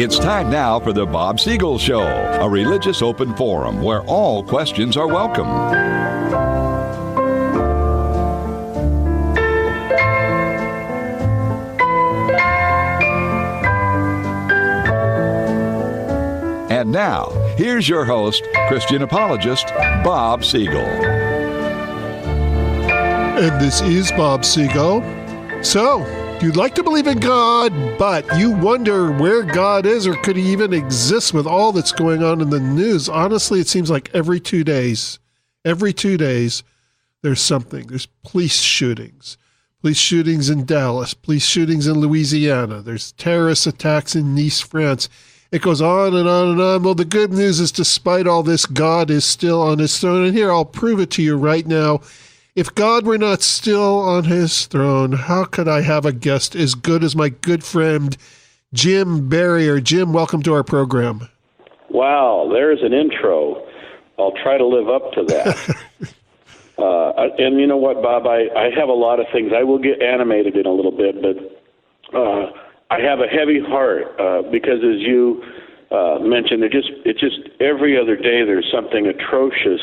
It's time now for the Bob Siegel Show, a religious open forum where all questions are welcome. And now, here's your host, Christian apologist, Bob Siegel. And this is Bob Siegel. So, you'd like to believe in God, but you wonder where God is, or could he even exist with all that's going on in the news? Honestly, it seems like every 2 days, there's something. There's police shootings in Dallas, police shootings in Louisiana. There's terrorist attacks in Nice, France. It goes on and on and on. Well, the good news is, despite all this, God is still on his throne. And here, I'll prove it to you right now. If God were not still on his throne, how could I have a guest as good as my good friend, Jim Berrier? Jim, welcome to our program. Wow, there's an intro. I'll try to live up to that. And you know what, Bob? I have a lot of things. I will get animated in a little bit, but I have a heavy heart because, as you mentioned, it's just every other day there's something atrocious.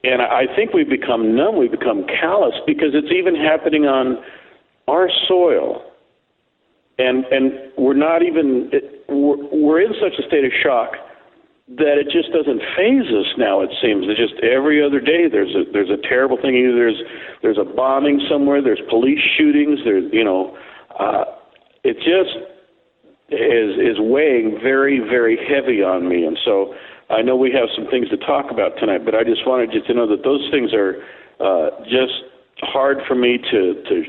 And I think we've become numb, we've become callous, because it's even happening on our soil. And we're not even, we're in such a state of shock that it just doesn't faze us now, it seems. It's just every other day there's a terrible thing. Either there's a bombing somewhere, there's police shootings, it just is weighing very, very heavy on me. And so I know we have some things to talk about tonight, but I just wanted you to know that those things are just hard for me to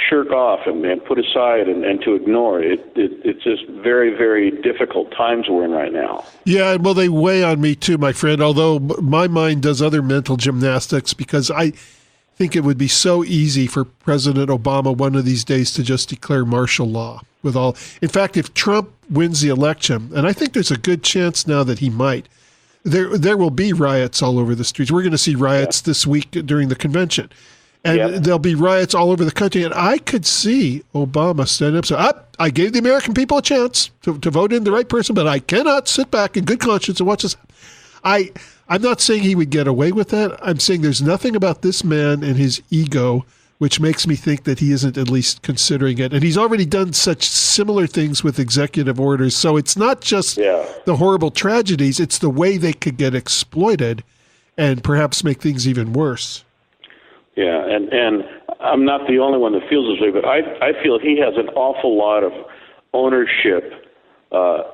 shirk off and put aside and to ignore. It's just very, very difficult times we're in right now. Yeah, well, they weigh on me too, my friend, although my mind does other mental gymnastics, because I think it would be so easy for President Obama one of these days to just declare martial law with all. In fact, if Trump wins the election, and I think there's a good chance now that he might, there will be riots all over the streets. We're going to see riots this week during the convention. And there'll be riots all over the country. And I could see Obama stand up and say, I gave the American people a chance to vote in the right person, but I cannot sit back in good conscience and watch this. I'm not saying he would get away with that. I'm saying there's nothing about this man and his ego which makes me think that he isn't at least considering it. And he's already done such similar things with executive orders. So it's not just the horrible tragedies, it's the way they could get exploited and perhaps make things even worse. Yeah, and I'm not the only one that feels this way, but I feel he has an awful lot of ownership of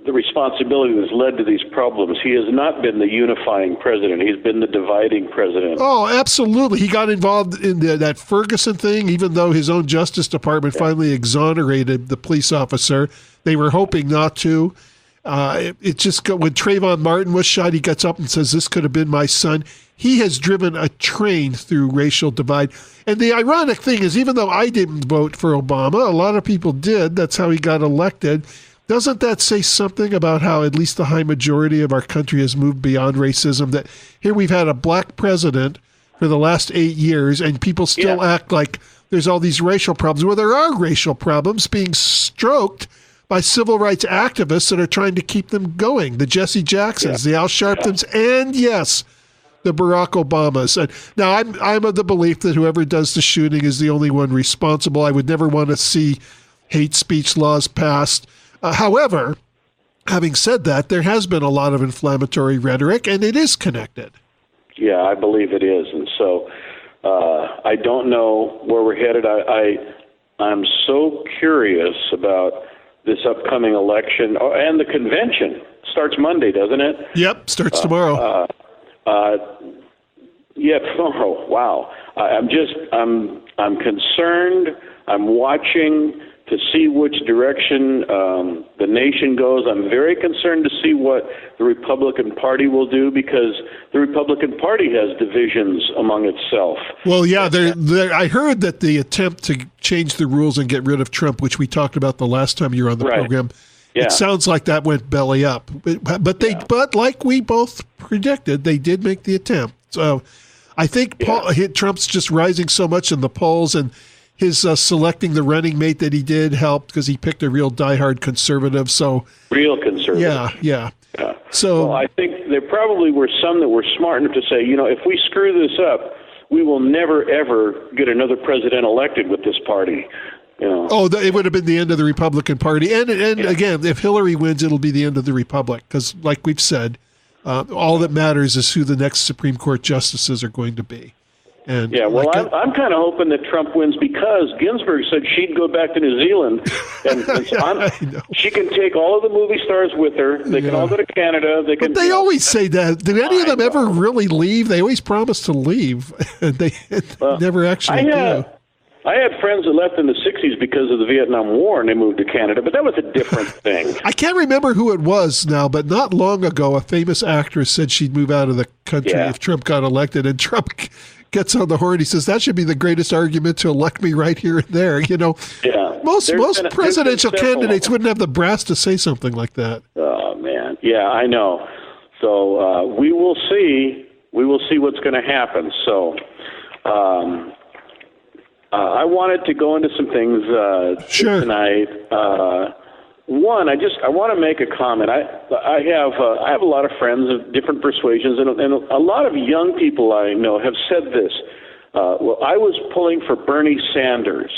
the responsibility that's led to these problems. He has not been the unifying president. He's been the dividing president. Oh, absolutely. He got involved in that Ferguson thing, even though his own Justice Department finally exonerated the police officer. They were hoping not to. It just got, when Trayvon Martin was shot, he gets up and says, "This could have been my son." He has driven a train through racial divide. And the ironic thing is, even though I didn't vote for Obama, a lot of people did. That's how he got elected. Doesn't that say something about how at least the high majority of our country has moved beyond racism? That here we've had a black president for the last 8 years, and people still act like there's all these racial problems. Well, there are racial problems being stroked by civil rights activists that are trying to keep them going. The Jesse Jacksons, the Al Sharptons, and yes, the Barack Obamas. And now I'm of the belief that whoever does the shooting is the only one responsible. I would never want to see hate speech laws passed. However, having said that, there has been a lot of inflammatory rhetoric, and it is connected. Yeah, I believe it is. And so I don't know where we're headed. I'm so curious about this upcoming election. And the convention starts Monday, doesn't it? Yep, starts tomorrow. Tomorrow. Wow. I'm concerned. I'm watching to see which direction the nation goes. I'm very concerned to see what the Republican Party will do, because the Republican Party has divisions among itself. Well, yeah, I heard that the attempt to change the rules and get rid of Trump, which we talked about the last time you were on the program, it sounds like that went belly up. But like we both predicted, they did make the attempt. So I think Trump's just rising so much in the polls, and his selecting the running mate that he did helped because he picked a real diehard conservative. So real conservative. Yeah. So I think there probably were some that were smart enough to say, if we screw this up, we will never, ever get another president elected with this party. It would have been the end of the Republican Party. And again, if Hillary wins, it'll be the end of the Republic. Because like we've said, all that matters is who the next Supreme Court justices are going to be. And I'm kind of hoping that Trump wins because Ginsburg said she'd go back to New Zealand, and so she can take all of the movie stars with her. They can all go to Canada. They always say that. Did any of them ever really leave? They always promise to leave, and they never actually do. I had friends that left in the 60s because of the Vietnam War, and they moved to Canada, but that was a different thing. I can't remember who it was now, but not long ago, a famous actress said she'd move out of the country if Trump got elected, and Trump gets on the horn. He says, that should be the greatest argument to elect me right here and there. Most presidential candidates wouldn't have the brass to say something like that. Oh, man. Yeah, I know. So we will see. We will see what's going to happen. So I wanted to go into some things tonight. One, I want to make a comment. I have a lot of friends of different persuasions, and a lot of young people I know have said this. I was pulling for Bernie Sanders.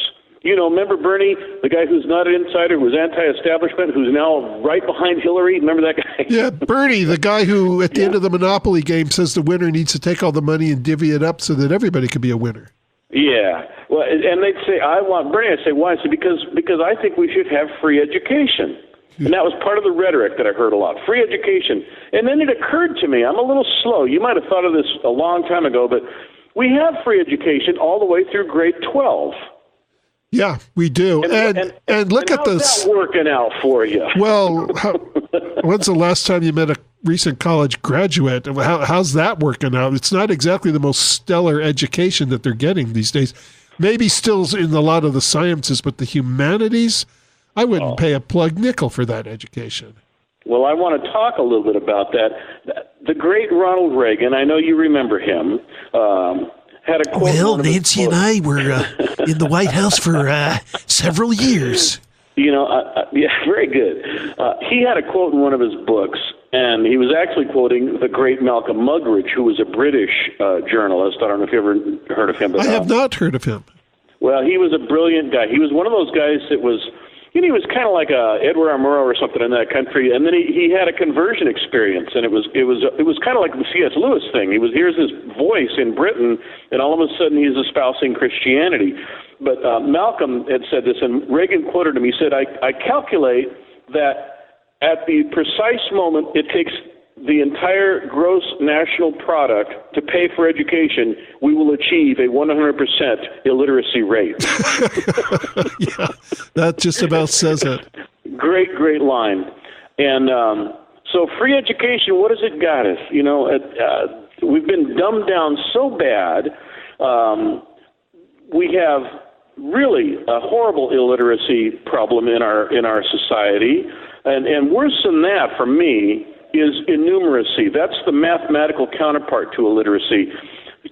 Remember Bernie, the guy who's not an insider, who was anti-establishment, who's now right behind Hillary? Remember that guy? Yeah, Bernie, the guy who at the end of the Monopoly game says the winner needs to take all the money and divvy it up so that everybody can be a winner. Yeah. Well, and they'd say, I want Bernie. I'd say, why? I said, because I think we should have free education. And that was part of the rhetoric that I heard a lot, free education. And then it occurred to me, I'm a little slow. You might have thought of this a long time ago, but we have free education all the way through grade 12. Yeah, we do. And look at this. How's that working out for you? Well, when's the last time you met a recent college graduate? How's that working out? It's not exactly the most stellar education that they're getting these days. Maybe still in a lot of the sciences, but the humanities, I wouldn't pay a plug nickel for that education. Well, I want to talk a little bit about that. The great Ronald Reagan, I know you remember him, had a quote. Well, Nancy and I were in the White House for several years. Yeah, very good. He had a quote in one of his books, and he was actually quoting the great Malcolm Muggeridge, who was a British journalist. I don't know if you ever heard of him. But I have not heard of him. Well, he was a brilliant guy. He was one of those guys that was, he was kind of like Edward R. Murrow or something in that country. And then he had a conversion experience, and it was kind of like the C.S. Lewis thing. Here's his voice in Britain, and all of a sudden he's espousing Christianity. But Malcolm had said this, and Reagan quoted him. He said, I calculate that at the precise moment it takes the entire gross national product to pay for education, we will achieve a 100% illiteracy rate. Yeah, that just about says it. Great line. And so free education, what has it got us? We've been dumbed down so bad. We have really a horrible illiteracy problem in our society. And worse than that, for me, is innumeracy. That's the mathematical counterpart to illiteracy.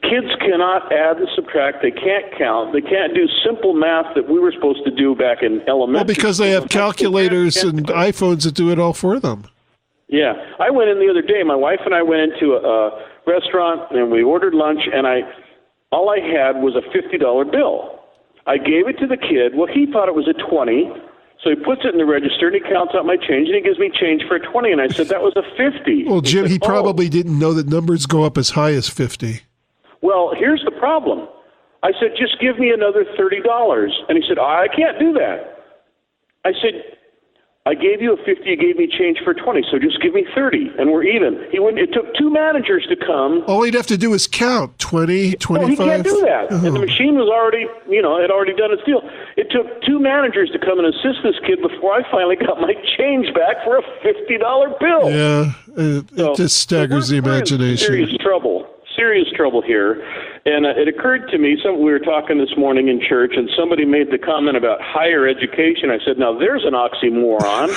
Kids cannot add and subtract. They can't count. They can't do simple math that we were supposed to do back in elementary. Well, because they have calculators and iPhones that do it all for them. Yeah. I went in the other day. My wife and I went into a restaurant, and we ordered lunch, and all I had was a $50 bill. I gave it to the kid. Well, he thought it was a $20. So he puts it in the register, and he counts out my change, and he gives me change for a $20. And I said, that was a $50. Well, Jim, he probably didn't know that numbers go up as high as 50. Well, here's the problem. I said, just give me another $30. And he said, I can't do that. I said, I gave you a 50, you gave me change for 20, so just give me 30, and we're even. It took two managers to come. All he'd have to do is count, 20, 25. No, he can't do that. And the machine was already, had already done its deal. It took two managers to come and assist this kid before I finally got my change back for a $50 bill. Yeah, it just staggers the imagination. Serious trouble here. And it occurred to me, we were talking this morning in church, and somebody made the comment about higher education. I said, now there's an oxymoron.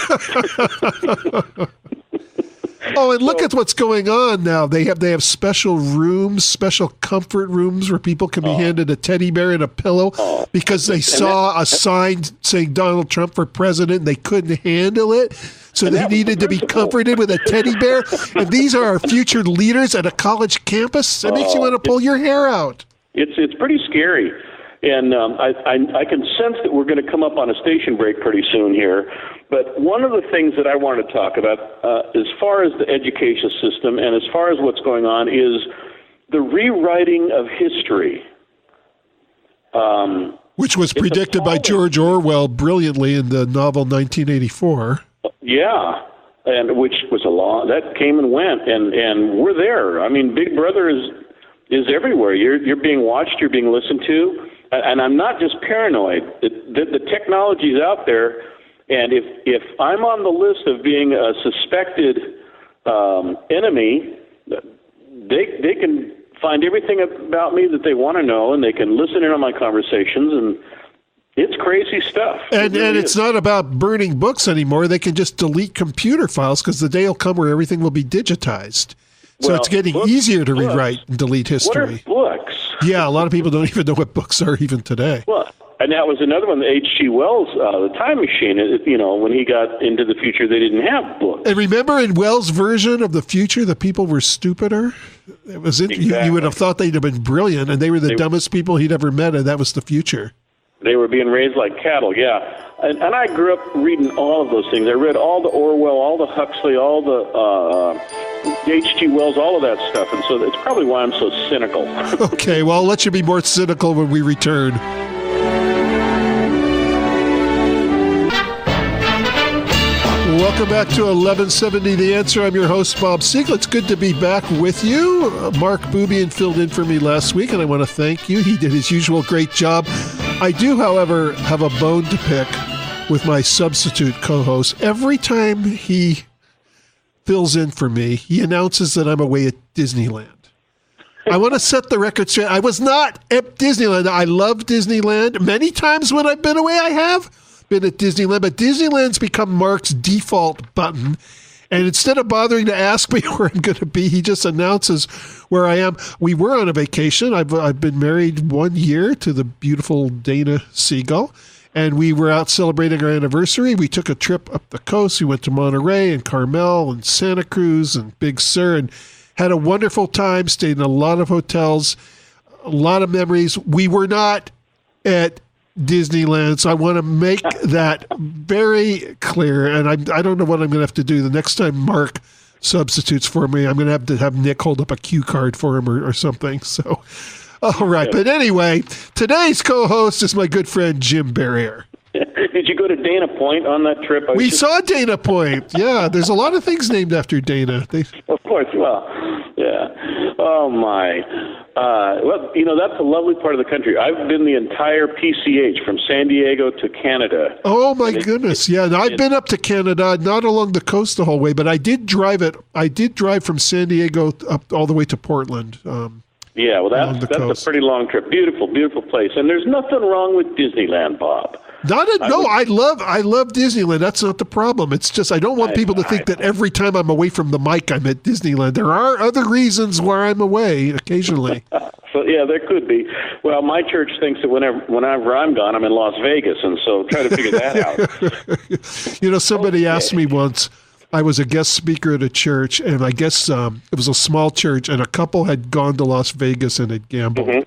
Oh, and look at what's going on now. They have special rooms, special comfort rooms where people can be handed a teddy bear and a pillow because they saw a sign saying Donald Trump for president and they couldn't handle it. So they needed to be comforted with a teddy bear. And these are our future leaders at a college campus. It makes you want to pull your hair out. It's pretty scary. And I can sense that we're going to come up on a station break pretty soon here. But one of the things that I want to talk about as far as the education system and as far as what's going on is the rewriting of history. Which was predicted by George Orwell brilliantly in the novel 1984. Yeah, and which was that came and went, and we're there. I mean, Big Brother is everywhere. You're being watched, you're being listened to, and I'm not just paranoid. The technology's out there, and if I'm on the list of being a suspected enemy, they can find everything about me that they want to know, and they can listen in on my conversations, and it's crazy stuff. And it's not about burning books anymore. They can just delete computer files because the day will come where everything will be digitized. So it's getting easier to rewrite and delete history. What are books? Yeah, a lot of people don't even know what books are even today. Well, and that was another one, H.G. Wells, the time machine. When he got into the future, they didn't have books. And remember in Wells' version of the future, the people were stupider? It was exactly. You would have thought they'd have been brilliant, and they were the dumbest people he'd ever met, and that was the future. They were being raised like cattle, yeah. And I grew up reading all of those things. I read all the Orwell, all the Huxley, all the H.G. Wells, all of that stuff. And so that's probably why I'm so cynical. Okay, well, I'll let you be more cynical when we return. Welcome back to 1170 The Answer. I'm your host, Bob Siegel. It's good to be back with you. Mark Bubian filled in for me last week, and I want to thank you. He did his usual great job. I do, however, have a bone to pick with my substitute co-host. Every time he fills in for me, he announces that I'm away at Disneyland. I want to set the record straight. I was not at Disneyland. I love Disneyland. Many times when I've been away, I have been at Disneyland, but Disneyland's become Mark's default button. And instead of bothering to ask me where I'm going to be, he just announces where I am. We were on a vacation. I've been married 1 year to the beautiful Dana Siegel, and we were out celebrating our anniversary. We took a trip up the coast. We went to Monterey and Carmel and Santa Cruz and Big Sur and had a wonderful time, stayed in a lot of hotels, a lot of memories. We were not at Disneyland, so I want to make that very clear, and I don't know what I'm going to have to do the next time Mark substitutes for me. I'm going to have Nick hold up a cue card for him or something. So, all right. But anyway, today's co-host is my good friend Jim Berrier. Did you go to Dana Point on that trip? We saw Dana Point. Yeah, there's a lot of things named after Dana. Of course. Well, yeah. Oh, my. Well, that's a lovely part of the country. I've been the entire PCH from San Diego to Canada. Oh, my goodness. Yeah, and I've been up to Canada, not along the coast the whole way, but I did drive it. I did drive from San Diego up all the way to Portland. Yeah, well, that's a pretty long trip. Beautiful, beautiful place. And there's nothing wrong with Disneyland, Bob. I love Disneyland. That's not the problem. It's just I don't want people to think that every time I'm away from the mic, I'm at Disneyland. There are other reasons where I'm away occasionally. So yeah, there could be. Well, my church thinks that whenever I'm gone, I'm in Las Vegas, and so try to figure that out. Somebody asked me once. I was a guest speaker at a church, and I guess it was a small church, and a couple had gone to Las Vegas and had gambled. Mm-hmm.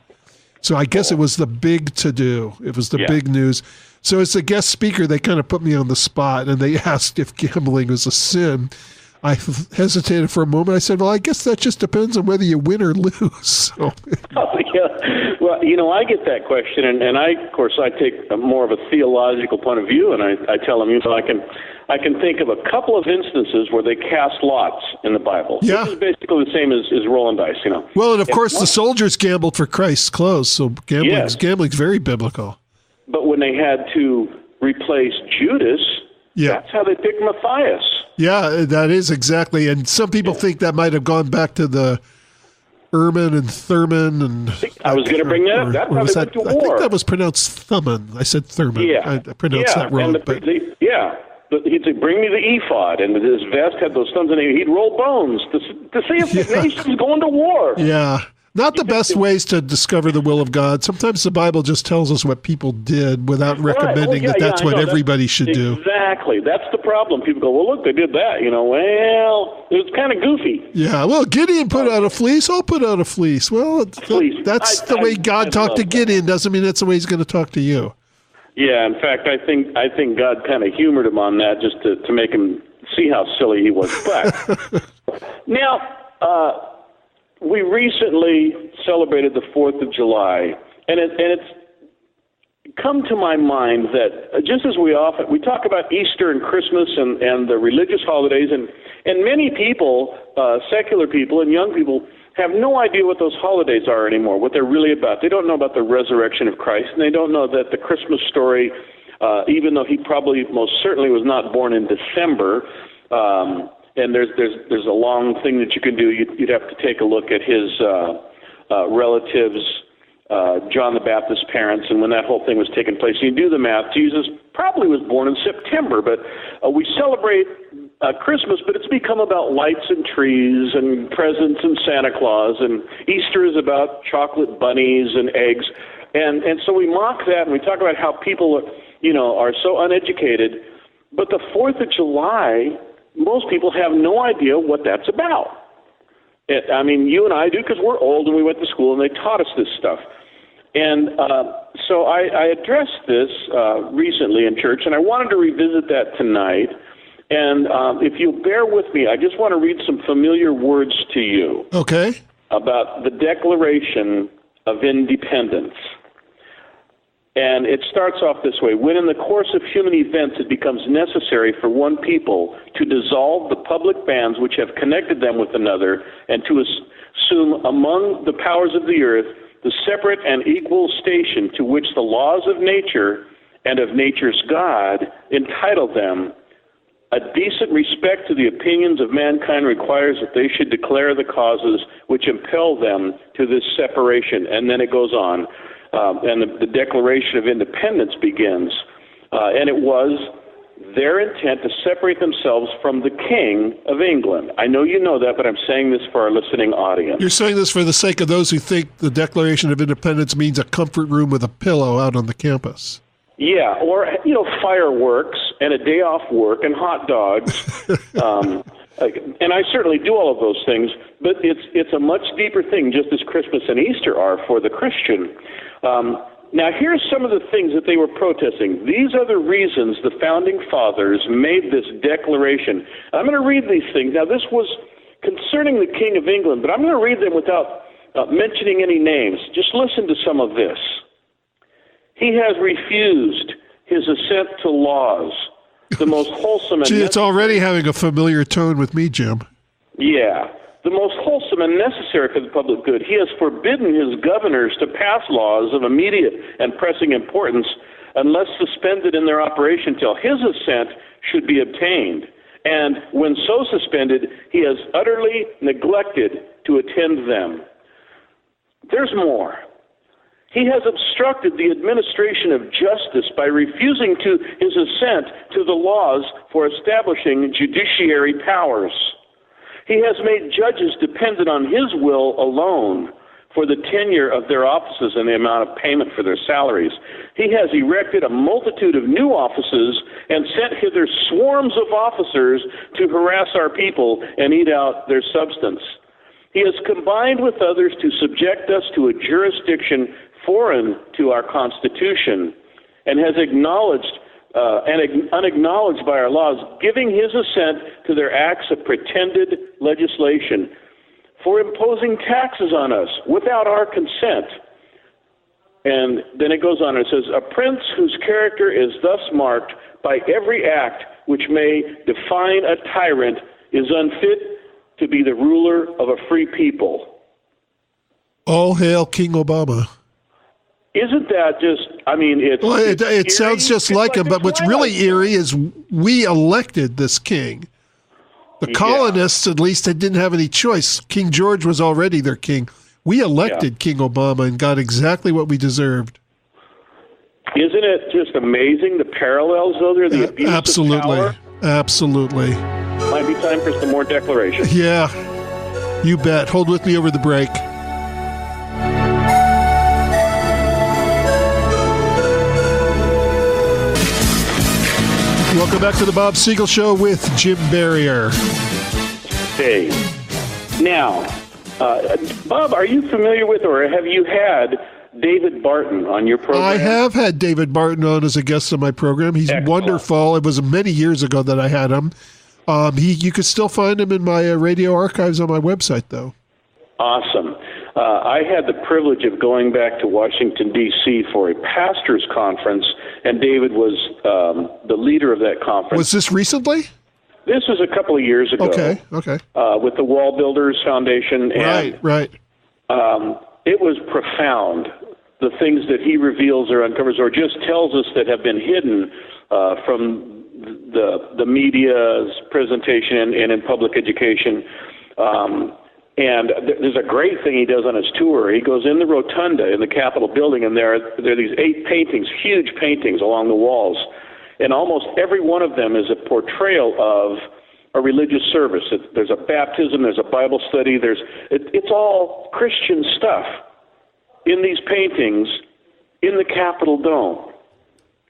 So I guess it was the big to-do. It was the big news. So as a guest speaker, they kind of put me on the spot, and they asked if gambling was a sin. I hesitated for a moment. I said, well, I guess that just depends on whether you win or lose. So. Oh, yeah. Well, I get that question, and I take more of a theological point of view, and I tell them, I can think of a couple of instances where they cast lots in the Bible. Yeah. This is basically the same as rolling dice, Well, and of course, the soldiers gambled for Christ's clothes, so gambling's very biblical. But when they had to replace Judas, that's how they picked Matthias. Yeah, that is exactly. And some people think that might have gone back to the Ermine and Thurman. And I was going to bring that up. That's how they went to war. I think that was pronounced Thurman. I said Thurman. Yeah. I pronounced that wrong. He'd say, bring me the ephod, and his vest had those stones in it. He'd roll bones to see if the nation's going to war. Yeah. Not the best ways to discover the will of God. Sometimes the Bible just tells us what people did without recommending that's what everybody should do. Exactly. That's the problem. People go, well, look, they did that. Well, it was kind of goofy. Yeah, well, Gideon put out a fleece. I'll put out a fleece. Well, that's the way God talked to Gideon. Doesn't mean that's the way he's going to talk to you. Yeah, in fact, I think God kind of humored him on that just to make him see how silly he was. But now, we recently celebrated the 4th of July, and it's come to my mind that just as we talk about Easter and Christmas and the religious holidays, and many people, secular people and young people, have no idea what those holidays are anymore, what they're really about. They don't know about the resurrection of Christ, and they don't know that the Christmas story, even though he probably most certainly was not born in December, and there's a long thing that you can do. You'd have to take a look at his relatives, John the Baptist's parents, and when that whole thing was taking place. You do the math. Jesus probably was born in September, but we celebrate Christmas, but it's become about lights and trees and presents and Santa Claus, and Easter is about chocolate bunnies and eggs, and so we mock that, and we talk about how people are so uneducated. But the 4th of July, most people have no idea what that's about. You and I do because we're old and we went to school and they taught us this stuff. And so I addressed this recently in church, and I wanted to revisit that tonight. And if you'll bear with me, I just want to read some familiar words to you. Okay. About the Declaration of Independence. And it starts off this way. When in the course of human events it becomes necessary for one people to dissolve the public bands which have connected them with another and to assume among the powers of the earth the separate and equal station to which the laws of nature and of nature's God entitle them, a decent respect to the opinions of mankind requires that they should declare the causes which impel them to this separation. And then it goes on. And the Declaration of Independence begins, and it was their intent to separate themselves from the King of England. I know you know that, but I'm saying this for our listening audience. You're saying this for the sake of those who think the Declaration of Independence means a comfort room with a pillow out on the campus. Yeah, or, fireworks and a day off work and hot dogs. And I certainly do all of those things, but it's a much deeper thing, just as Christmas and Easter are for the Christian. Now, here's some of the things that they were protesting. These are the reasons the Founding Fathers made this declaration. I'm going to read these things. Now, this was concerning the King of England, but I'm going to read them without mentioning any names. Just listen to some of this. He has refused his assent to laws, the most wholesome and Gee, it's already having a familiar tone with me, Jim. Yeah. The most wholesome and necessary for the public good. He has forbidden his governors to pass laws of immediate and pressing importance unless suspended in their operation till his assent should be obtained. And when so suspended, he has utterly neglected to attend them. There's more. He has obstructed the administration of justice by refusing his assent to the laws for establishing judiciary powers. He has made judges dependent on his will alone for the tenure of their offices and the amount of payment for their salaries. He has erected a multitude of new offices and sent hither swarms of officers to harass our people and eat out their substance. He has combined with others to subject us to a jurisdiction foreign to our Constitution and has acknowledged unacknowledged by our laws, giving his assent to their acts of pretended legislation, for imposing taxes on us without our consent. And then it goes on, it says, a prince whose character is thus marked by every act which may define a tyrant is unfit to be the ruler of a free people. All hail King Obama. Isn't that just, it sounds just like him, but what's really eerie is we elected this king. The colonists, at least, they didn't have any choice. King George was already their king. We elected King Obama and got exactly what we deserved. Isn't it just amazing, the parallels, though? They're the abuse Absolutely. of power. Absolutely. Might be time for some more declaration. Yeah, you bet. Hold with me over the break. Welcome back to the Bob Siegel Show with Jim Berrier. Hey. Now, Bob, are you familiar with or have you had David Barton on your program? I have had David Barton on as a guest on my program. He's Excellent. wonderful. It was many years ago that I had him. You could still find him in my radio archives on my website, though. Awesome. I had the privilege of going back to Washington, D.C. for a pastor's conference, and David was the leader of that conference. Was this recently? This was a couple of years ago. Okay. With the Wall Builders Foundation. And, Right. It was profound, the things that he reveals or uncovers or just tells us that have been hidden from the media's presentation and in public education. And there's a great thing he does on his tour. He goes in the rotunda in the Capitol building, and there are these 8 paintings, huge paintings along the walls. And almost every one of them is a portrayal of a religious service. There's a baptism, there's a Bible study, it's all Christian stuff in these paintings in the Capitol Dome.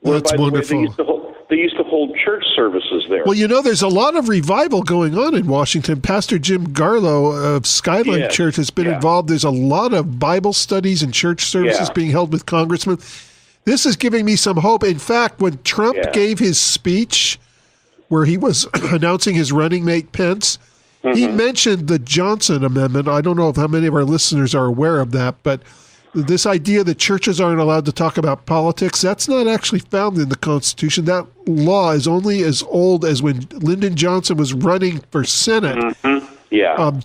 That's wonderful. They used to hold church services there. Well, there's a lot of revival going on in Washington. Pastor Jim Garlow of Skyline Church has been involved. There's a lot of Bible studies and church services being held with congressmen. This is giving me some hope. In fact, when Trump gave his speech where he was announcing his running mate Pence, he mentioned the Johnson Amendment. I don't know how many of our listeners are aware of that, but this idea that churches aren't allowed to talk about politics, that's not actually found in the Constitution. That law is only as old as when Lyndon Johnson was running for Senate.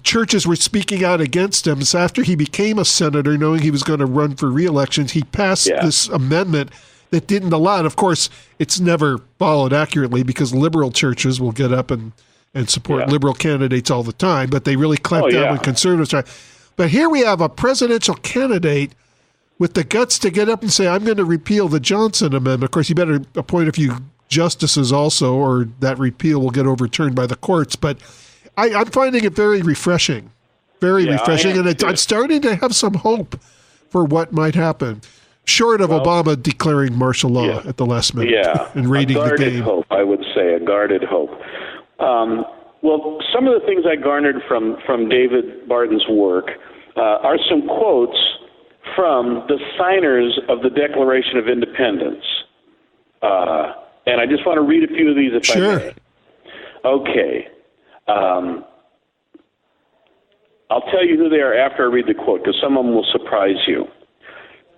Churches were speaking out against him. So after he became a senator, knowing he was going to run for re-election, he passed this amendment that didn't allow it. Of course, it's never followed accurately because liberal churches will get up and support liberal candidates all the time, but they really clamp down when conservatives try. But here we have a presidential candidate with the guts to get up and say, I'm going to repeal the Johnson Amendment. Of course, you better appoint a few justices also, or that repeal will get overturned by the courts. But I'm finding it very refreshing, refreshing. And I'm starting to have some hope for what might happen, short of Obama declaring martial law at the last minute and raiding the game. Hope, I would say, a guarded hope. Well, some of the things I garnered from David Barton's work are some quotes from the signers of the Declaration of Independence. And I just want to read a few of these if I may. Okay. I'll tell you who they are after I read the quote, because some of them will surprise you.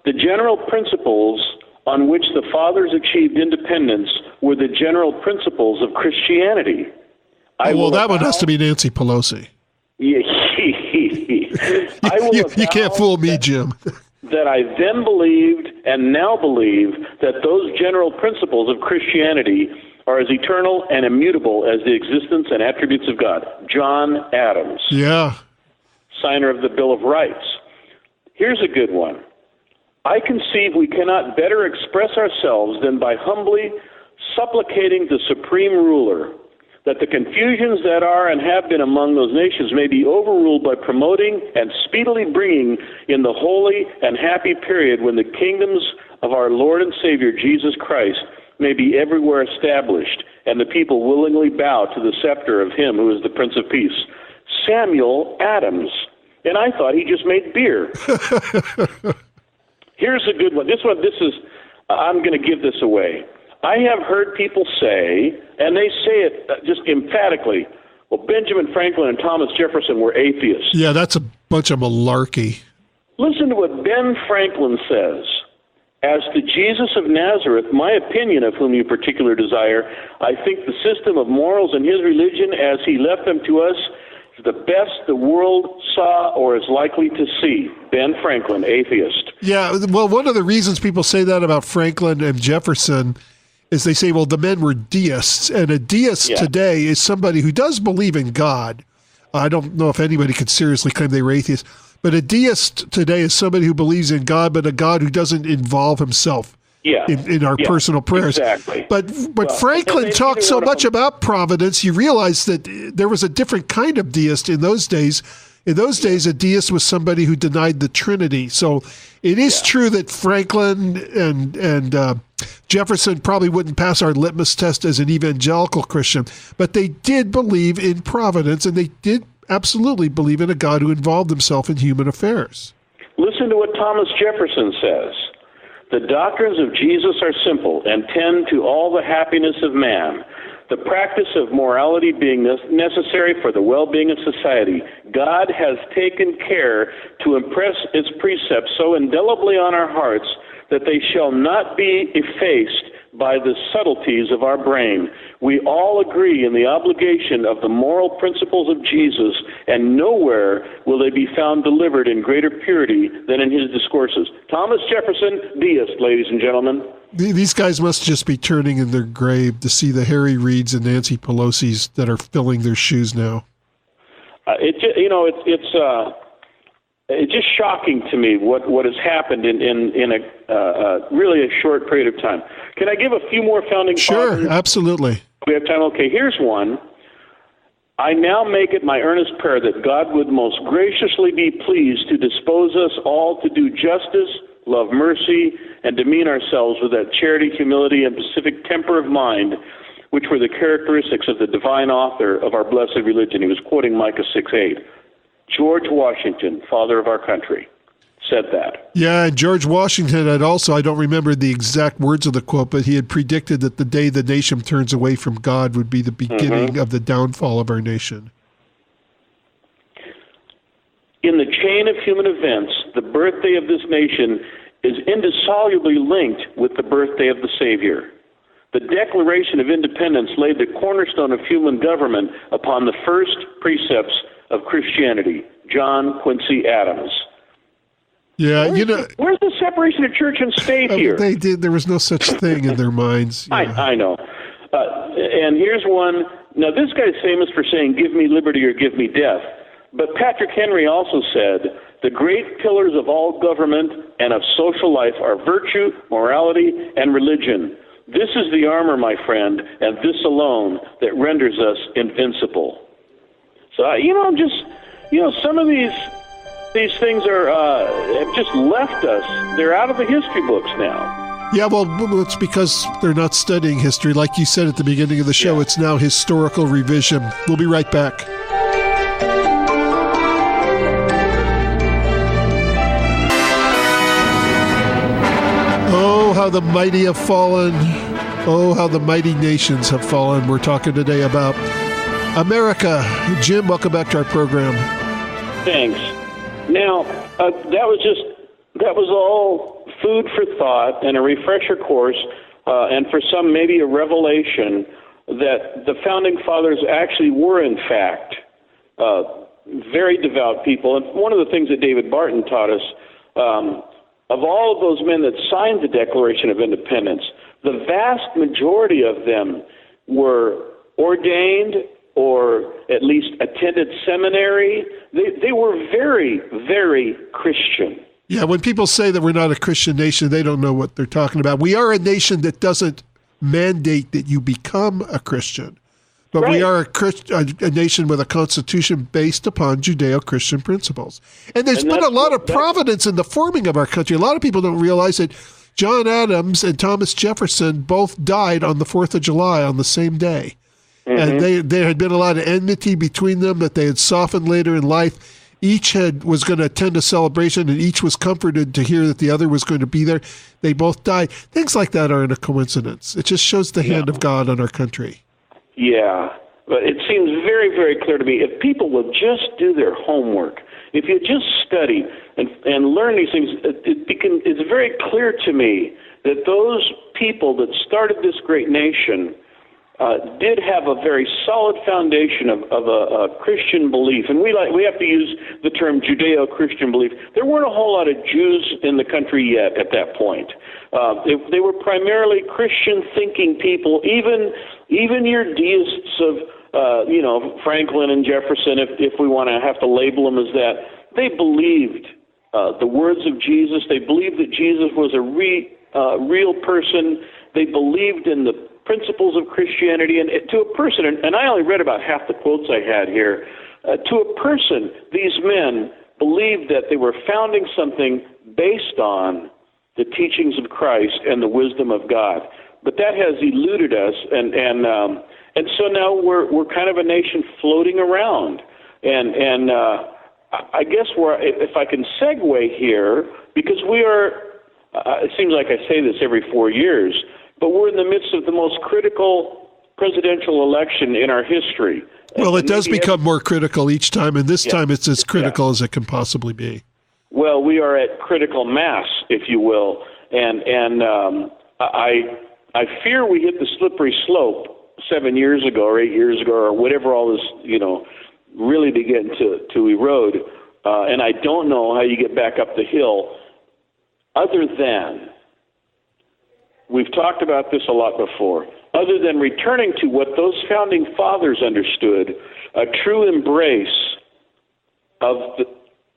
The general principles on which the fathers achieved independence were the general principles of Christianity. That one has to be Nancy Pelosi. You can't fool me, Jim. That I then believed and now believe that those general principles of Christianity are as eternal and immutable as the existence and attributes of God. John Adams. Yeah. Signer of the Bill of Rights. Here's a good one. I conceive we cannot better express ourselves than by humbly supplicating the supreme ruler that the confusions that are and have been among those nations may be overruled by promoting and speedily bringing in the holy and happy period when the kingdoms of our Lord and Savior Jesus Christ may be everywhere established, and the people willingly bow to the scepter of him who is the Prince of Peace. Samuel Adams. And I thought he just made beer. Here's a good one. I'm going to give this away. I have heard people say, and they say it just emphatically, well, Benjamin Franklin and Thomas Jefferson were atheists. Yeah, that's a bunch of malarkey. Listen to what Ben Franklin says. As to Jesus of Nazareth, my opinion of whom you particular desire, I think the system of morals in his religion as he left them to us is the best the world saw or is likely to see. Ben Franklin, atheist. Yeah, well, one of the reasons people say that about Franklin and Jefferson is they say, well, the men were deists, and a deist today is somebody who does believe in God. I don't know if anybody could seriously claim they were atheists, but a deist today is somebody who believes in God, but a God who doesn't involve himself in our personal prayers. Exactly. But Franklin talked so much about providence, you realize that there was a different kind of deist in those days. In those days, a deist was somebody who denied the Trinity. So it is true that Franklin and Jefferson probably wouldn't pass our litmus test as an evangelical Christian, but they did believe in providence, and they did absolutely believe in a God who involved himself in human affairs. Listen to what Thomas Jefferson says. The doctrines of Jesus are simple and tend to all the happiness of man. The practice of morality being necessary for the well-being of society, God has taken care to impress its precepts so indelibly on our hearts that they shall not be effaced by the subtleties of our brain. We all agree in the obligation of the moral principles of Jesus, and nowhere will they be found delivered in greater purity than in his discourses. Thomas Jefferson, deist, ladies and gentlemen. These guys must just be turning in their grave to see the Harry Reids and Nancy Pelosi's that are filling their shoes now. It's just shocking to me what has happened in a really a short period of time. Can I give a few more founding fathers? Sure, absolutely. We have time. Okay, here's one. I now make it my earnest prayer that God would most graciously be pleased to dispose us all to do justice, love mercy, and demean ourselves with that charity, humility, and pacific temper of mind, which were the characteristics of the divine author of our blessed religion. He was quoting Micah 6:8. George Washington, father of our country, said that. Yeah, and George Washington had also, I don't remember the exact words of the quote, but he had predicted that the day the nation turns away from God would be the beginning of the downfall of our nation. In the chain of human events, the birthday of this nation is indissolubly linked with the birthday of the Savior. The Declaration of Independence laid the cornerstone of human government upon the first precepts of Christianity, John Quincy Adams. Yeah, where's the separation of church and state here? They did. There was no such thing in their minds. Yeah. I know. And here's one. Now, this guy's famous for saying, "Give me liberty or give me death." But Patrick Henry also said, "The great pillars of all government and of social life are virtue, morality, and religion. This is the armor, my friend, and this alone that renders us invincible." So, some of these things have just left us. They're out of the history books now. Yeah, well, it's because they're not studying history. Like you said at the beginning of the show, It's now historical revision. We'll be right back. Oh, how the mighty have fallen. Oh, how the mighty nations have fallen. We're talking today about America. Jim, welcome back to our program. Thanks. Now, that was all food for thought and a refresher course, and for some maybe a revelation that the Founding Fathers actually were, in fact, very devout people. And one of the things that David Barton taught us, of all of those men that signed the Declaration of Independence, the vast majority of them were ordained or at least attended seminary. They were very, very Christian. Yeah, when people say that we're not a Christian nation, they don't know what they're talking about. We are a nation that doesn't mandate that you become a Christian, but we are a nation with a constitution based upon Judeo-Christian principles. And there's been a lot of providence in the forming of our country. A lot of people don't realize that John Adams and Thomas Jefferson both died on the 4th of July on the same day. And there had been a lot of enmity between them that they had softened later in life. Each was going to attend a celebration, and each was comforted to hear that the other was going to be there. They both died. Things like that aren't a coincidence. It just shows the hand of God on our country. Yeah, but it seems very, very clear to me, if people will just do their homework, if you just study and learn these things, it's very clear to me that those people that started this great nation did have a very solid foundation of a Christian belief. And we have to use the term Judeo-Christian belief. There weren't a whole lot of Jews in the country yet at that point. They were primarily Christian-thinking people, even your deists of, Franklin and Jefferson, if we want to have to label them as that. They believed the words of Jesus. They believed that Jesus was a real person. They believed in the principles of Christianity, and to a person, and I only read about half the quotes I had here, to a person, these men believed that they were founding something based on the teachings of Christ and the wisdom of God. But that has eluded us, and so now we're kind of a nation floating around. And I guess if I can segue here, because we are, it seems like I say this every 4 years, but we're in the midst of the most critical presidential election in our history. Well, it does become more critical each time, and this time it's as critical as it can possibly be. Well, we are at critical mass, if you will, and I fear we hit the slippery slope 7 years ago or 8 years ago or whatever all this, really began to erode, and I don't know how you get back up the hill other than, we've talked about this a lot before, other than returning to what those founding fathers understood, a true embrace of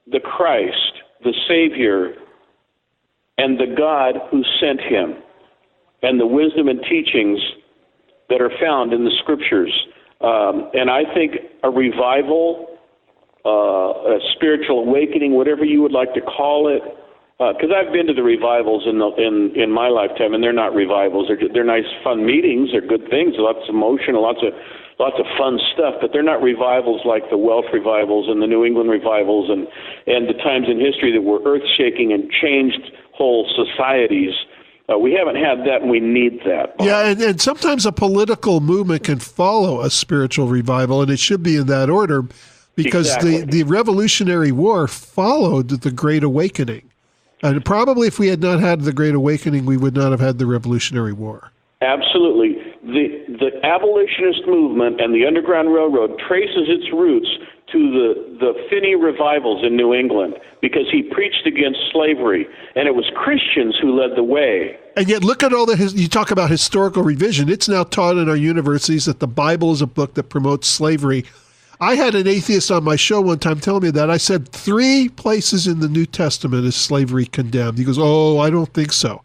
the Christ, the Savior, and the God who sent him, and the wisdom and teachings that are found in the Scriptures. And I think a revival, a spiritual awakening, whatever you would like to call it, because I've been to the revivals in my lifetime, and they're not revivals. They're nice, fun meetings. They're good things. Lots of emotion, lots of fun stuff. But they're not revivals like the Welsh revivals and the New England revivals and the times in history that were earth-shaking and changed whole societies. We haven't had that, and we need that. Yeah, and sometimes a political movement can follow a spiritual revival, and it should be in that order, because Exactly. the Revolutionary War followed the Great Awakening. And probably if we had not had the Great Awakening, we would not have had the Revolutionary War. Absolutely. The abolitionist movement and the Underground Railroad traces its roots to the Finney revivals in New England, because he preached against slavery, and it was Christians who led the way. And yet look at all you talk about historical revision. It's now taught in our universities that the Bible is a book that promotes slavery. I had an atheist on my show one time telling me that. I said 3 places in the New Testament is slavery condemned. He goes, "Oh, I don't think so."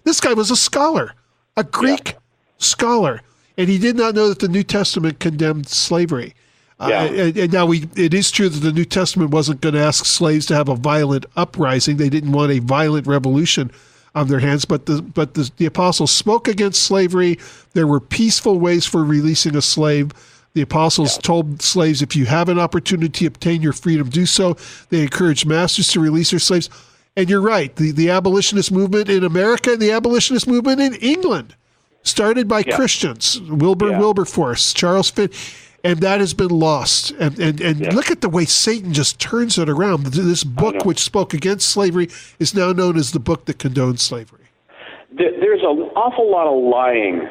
This guy was a scholar, a Greek scholar, and he did not know that the New Testament condemned slavery. And now it is true that the New Testament wasn't going to ask slaves to have a violent uprising. They didn't want a violent revolution on their hands, but the apostles spoke against slavery. There were peaceful ways for releasing a slave. The apostles told slaves, if you have an opportunity to obtain your freedom, do so. They encouraged masters to release their slaves. And you're right, the abolitionist movement in America and the abolitionist movement in England started by Christians, Wilberforce, Charles Finn, and that has been lost. And look at the way Satan just turns it around. This book, which spoke against slavery, is now known as the book that condones slavery. There's an awful lot of lying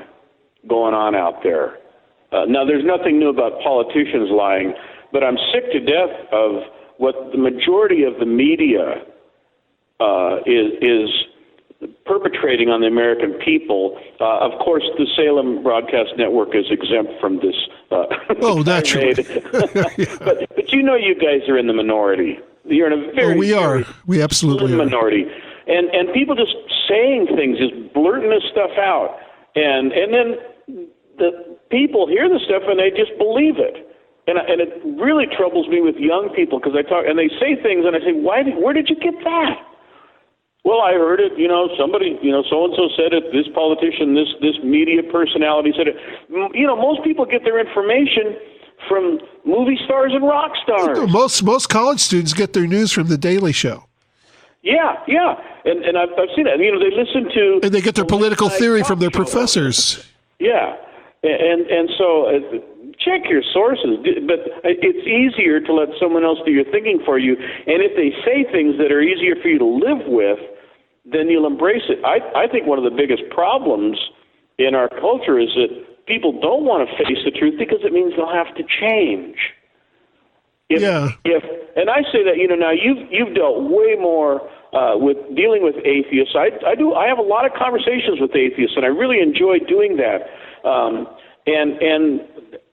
going on out there. Now, there's nothing new about politicians lying, but I'm sick to death of what the majority of the media is perpetrating on the American people. Of course, the Salem Broadcast Network is exempt from this. Oh, naturally. But you guys are in the minority. You're in a very, we are. We absolutely are. Minority. And people just saying things, just blurting this stuff out. And then the people hear the stuff and they just believe it. And it really troubles me with young people, because I talk and they say things and I say, where did you get that? Well, I heard it, somebody, so-and-so said it, this politician, this media personality said it. Most people get their information from movie stars and rock stars. Most college students get their news from The Daily Show. Yeah. And I've seen that. They listen to... And they get their political theory from their professors. Yeah. And so... check your sources, but it's easier to let someone else do your thinking for you. And if they say things that are easier for you to live with, then you'll embrace it. I think one of the biggest problems in our culture is that people don't want to face the truth because it means they'll have to change. And I say that, now you've dealt way more with dealing with atheists. I have a lot of conversations with atheists, and I really enjoy doing that. And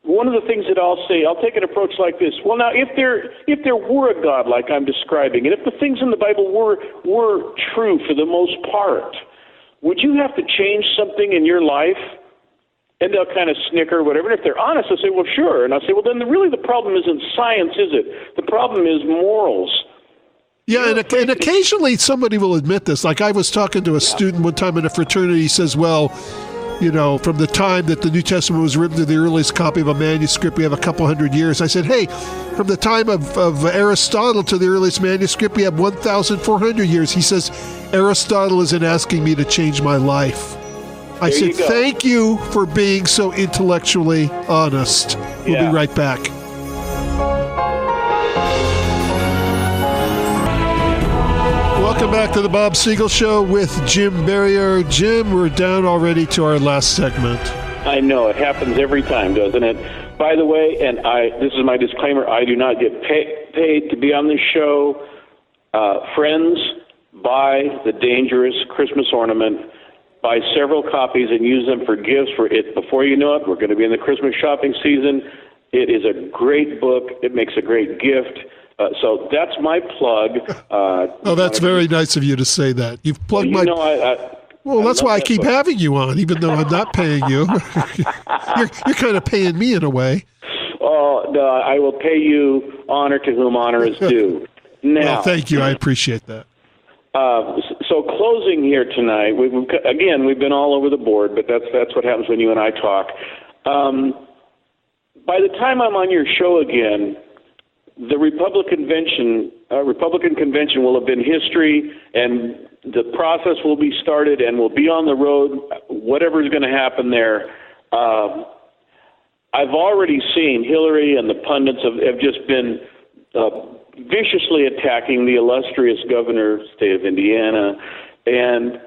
one of the things that I'll say, I'll take an approach like this. Well, now, if there were a God like I'm describing, and if the things in the Bible were true for the most part, would you have to change something in your life? And they'll kind of snicker or whatever. And if they're honest, they'll say, well, sure. And I'll say, well, then really the problem isn't science, is it? The problem is morals. Yeah, and occasionally somebody will admit this. Like I was talking to a student one time in a fraternity. He says, well, you know, from the time that the New Testament was written to the earliest copy of a manuscript, we have a couple hundred years. I said, hey, from the time of Aristotle to the earliest manuscript, we have 1,400 years. He says, Aristotle isn't asking me to change my life. I said, thank you for being so intellectually honest. We'll be right back. Welcome back to the Bob Siegel Show with Jim Berrier. Jim, we're down already to our last segment. I know. It happens every time, doesn't it? By the way, and this is my disclaimer, I do not get paid to be on this show. Friends, buy the dangerous Christmas ornament. Buy several copies and use them for gifts for it. Before you know it, we're going to be in the Christmas shopping season. It is a great book. It makes a great gift. So that's my plug. Oh, that's very nice of you to say that. You've plugged my... Well, that's why I keep having you on, even though I'm not paying you. You're kind of paying me in a way. Oh, no, I will pay you honor to whom honor is due. Now, well, thank you. I appreciate that. So closing here tonight, we've been all over the board, but that's what happens when you and I talk. By the time I'm on your show again, the Republican convention will have been history, and the process will be started, and we'll be on the road. Whatever's going to happen there, I've already seen Hillary and the pundits have just been viciously attacking the illustrious governor of the state of Indiana. And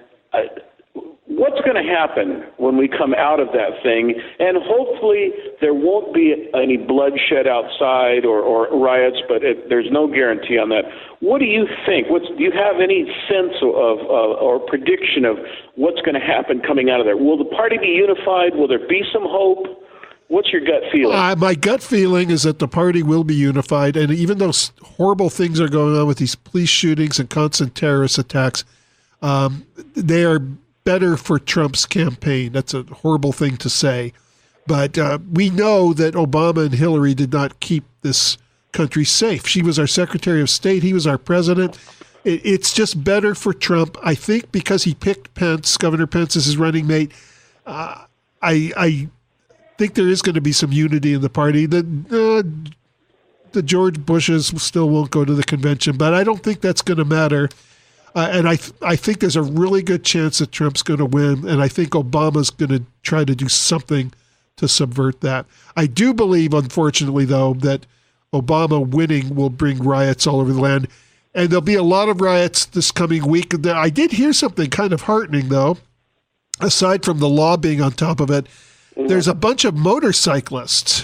what's going to happen when we come out of that thing? And hopefully there won't be any bloodshed outside or riots, but there's no guarantee on that. What do you think? Do you have any sense of or prediction of what's going to happen coming out of there? Will the party be unified? Will there be some hope? What's your gut feeling? My gut feeling is that the party will be unified, and even though horrible things are going on with these police shootings and constant terrorist attacks, they are better for Trump's campaign. That's a horrible thing to say. But we know that Obama and Hillary did not keep this country safe. She was our Secretary of State. He was our president. It's just better for Trump. I think because he picked Pence, Governor Pence, as his running mate, I think there is going to be some unity in the party. The George Bushes still won't go to the convention, but I don't think that's going to matter. And I think there's a really good chance that Trump's going to win, and I think Obama's going to try to do something to subvert that. I do believe, unfortunately, though, that Obama winning will bring riots all over the land, and there'll be a lot of riots this coming week. I did hear something kind of heartening, though. Aside from the law being on top of it, there's a bunch of motorcyclists.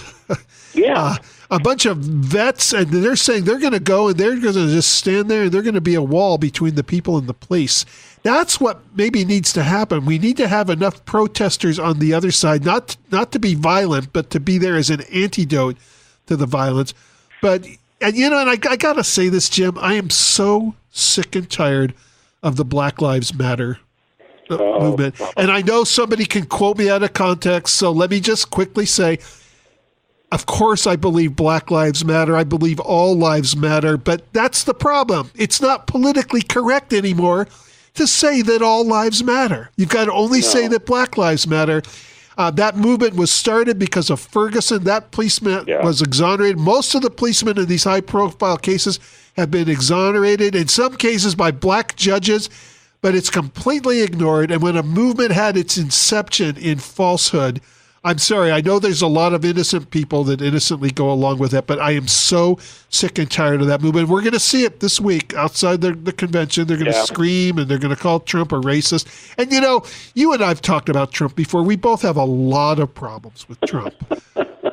Yeah. A bunch of vets, and they're saying they're going to go and they're going to just stand there and they're going to be a wall between the people and the police. That's what maybe needs to happen. We need to have enough protesters on the other side, not to be violent, but to be there as an antidote to the violence. And I got to say this, Jim, I am so sick and tired of the Black Lives Matter movement. And I know somebody can quote me out of context, so let me just quickly say, of course I believe Black Lives Matter. I believe all lives matter, but that's the problem. It's not politically correct anymore to say that all lives matter. You've got to only say that Black Lives Matter. That movement was started because of Ferguson. That policeman was exonerated. Most of the policemen in these high-profile cases have been exonerated, in some cases by black judges, but it's completely ignored. And when a movement had its inception in falsehood, I'm sorry, I know there's a lot of innocent people that innocently go along with it, but I am so sick and tired of that movement. We're going to see it this week outside the convention. They're going to scream, and they're going to call Trump a racist. And, you and I have talked about Trump before. We both have a lot of problems with Trump.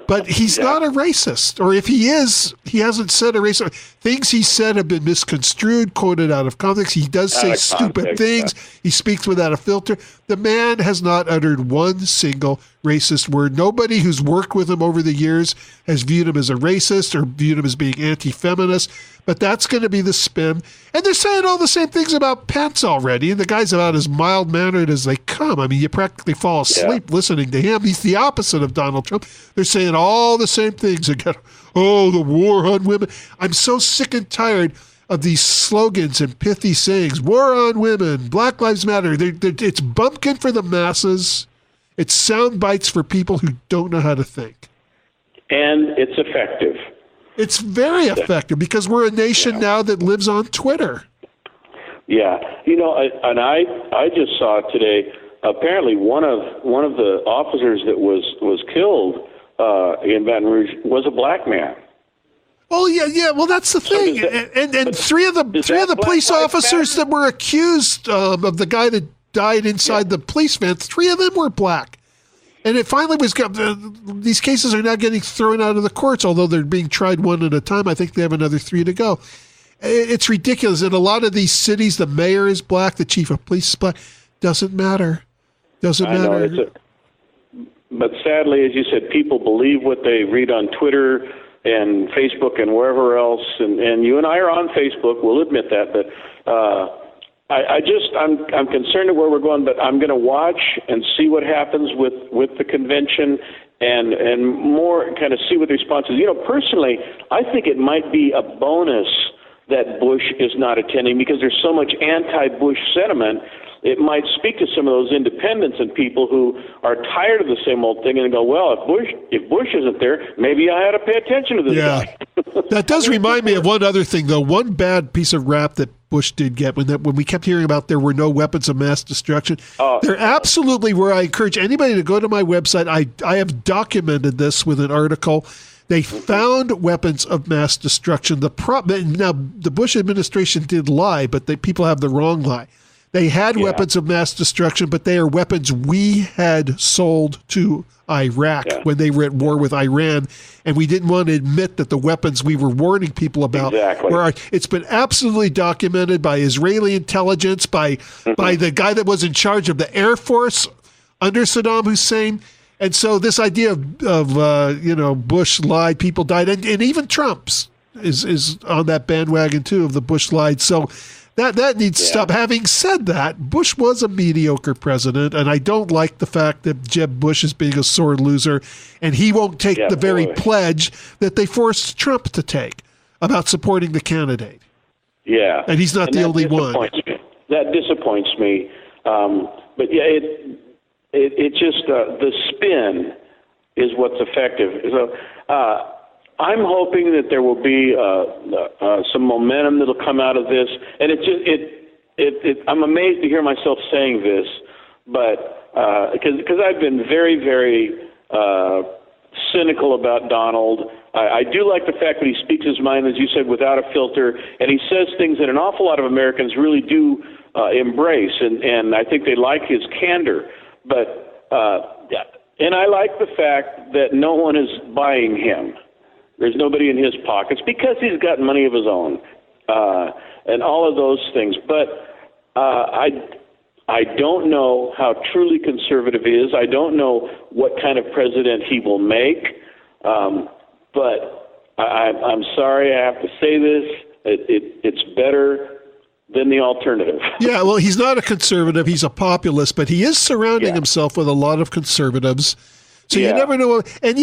But he's not a racist. Or if he is, he hasn't said a racist. Things he said have been misconstrued, quoted out of context. He does say stupid things. He speaks without a filter. The man has not uttered one single racist word. Nobody who's worked with him over the years has viewed him as a racist or viewed him as being anti-feminist, but that's going to be the spin. And they're saying all the same things about Pence already, and the guy's about as mild-mannered as they come. I mean, you practically fall asleep listening to him. He's the opposite of Donald Trump. They're saying all the same things again. Oh, the war on women. I'm so sick and tired of these slogans and pithy sayings. War on women, Black Lives Matter. It's bumpkin for the masses. It's sound bites for people who don't know how to think. And it's effective. It's very effective because we're a nation now that lives on Twitter. Yeah. I just saw today, apparently one of the officers that was killed in Baton Rouge was a black man. Oh yeah. Well, that's the thing. And three of the police officers that were accused of the guy that died inside the police van, three of them were black. And it finally was. These cases are now getting thrown out of the courts, although they're being tried one at a time. I think they have another 3 to go. It's ridiculous. In a lot of these cities, the mayor is black, the chief of police is black. Doesn't matter. Doesn't matter. But sadly, as you said, people believe what they read on Twitter and Facebook and wherever else, and you and I are on Facebook. We'll admit that, but I'm concerned at where we're going. But I'm going to watch and see what happens with the convention, and more kind of see what the response is. Personally, I think it might be a bonus that Bush is not attending because there's so much anti-Bush sentiment. It might speak to some of those independents and people who are tired of the same old thing and go, well, if Bush isn't there, maybe I ought to pay attention to this guy. That does remind me of one other thing, though. One bad piece of rap that Bush did get when we kept hearing about there were no weapons of mass destruction. There absolutely were. I encourage anybody to go to my website. I have documented this with an article. They found weapons of mass destruction. Now, the Bush administration did lie, but people have the wrong lie. They had weapons of mass destruction, but they are weapons we had sold to Iraq when they were at war with Iran, and we didn't want to admit that the weapons we were warning people about were. It's been absolutely documented by Israeli intelligence, by the guy that was in charge of the Air Force under Saddam Hussein. And so this idea of Bush lied, people died, and even Trump's is on that bandwagon too of the Bush lied. So that needs to stop. Having said that, Bush was a mediocre president, and I don't like the fact that Jeb Bush is being a sore loser, and he won't take the very pledge that they forced Trump to take about supporting the candidate. Yeah. And he's not the only one. That disappoints me. But it just, the spin is what's effective. So I'm hoping that there will be some momentum that'll come out of this. And I'm amazed to hear myself saying this, but because I've been very, very cynical about Donald. I do like the fact that he speaks his mind, as you said, without a filter, and he says things that an awful lot of Americans really do embrace, and I think they like his candor. But and I like the fact that no one is buying him. There's nobody in his pockets because he's got money of his own, and all of those things. But I don't know how truly conservative he is. I don't know what kind of president he will make. But I'm sorry I have to say this. It's better than the alternative. Yeah, well, he's not a conservative. He's a populist, but he is surrounding himself with a lot of conservatives. So you never know. And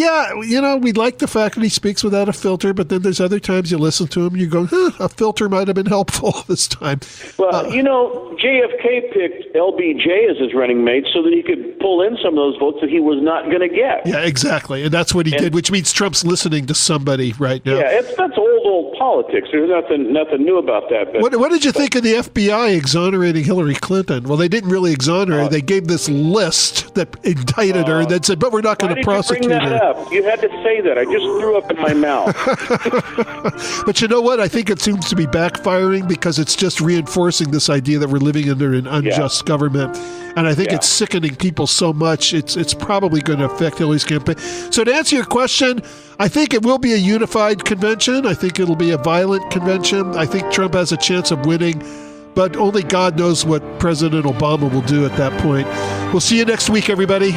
we like the fact that he speaks without a filter, but then there's other times you listen to him and you go, a filter might have been helpful this time. Well, JFK picked LBJ as his running mate so that he could pull in some of those votes that he was not going to get. Yeah, exactly. And that's what he did, which means Trump's listening to somebody right now. Yeah, that's old politics. There's nothing new about that. But, what did you think of the FBI exonerating Hillary Clinton? Well, they didn't really exonerate. They gave this list that indicted her that said, but we're not going to prosecute her. Why did you bring that up? You had to say that. I just threw up in my mouth. But you know what? I think it seems to be backfiring because it's just reinforcing this idea that we're living under an unjust government. And I think it's sickening people so much, it's probably going to affect Hillary's campaign. So to answer your question, I think it will be a unified convention. I think it'll be a violent convention. I think Trump has a chance of winning. but only God knows what President Obama will do at that point. We'll see you next week, everybody.